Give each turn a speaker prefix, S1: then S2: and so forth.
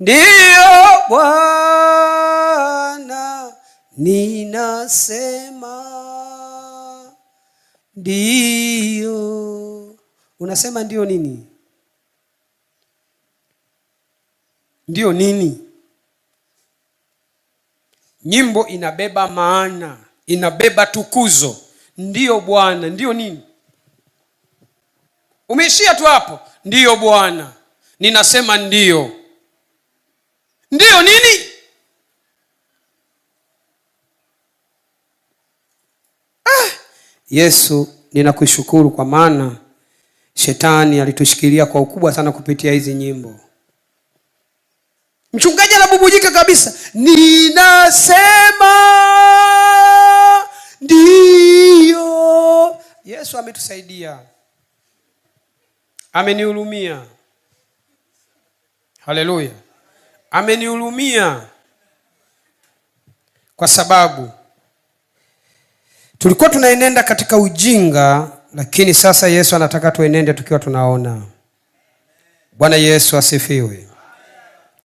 S1: Ndiyo Bwana, ninasema ndiyo. Unasema ndiyo nini? Ndiyo nini? Nyimbo inabeba maana, inabeba tukuzo. Ndiyo Bwana, ndiyo nini? Umeishia tu hapo. Ndiyo Bwana, ninasema ndiyo. Ndiyo nini? Yesu, ninakushukuru kwa maana shetani alitushikilia kwa ukubwa sana kupitia hizi nyimbo. Mchungaji anabubujika kabisa. Ninasema ndiyo. Yesu ametusaidia. Amenihurumia. Haleluya. Amenihurumia. Kwa sababu tulikuwa tunaenenda katika ujinga, lakini sasa Yesu anataka tuenende tukiwa tunaona. Bwana Yesu asifiwe.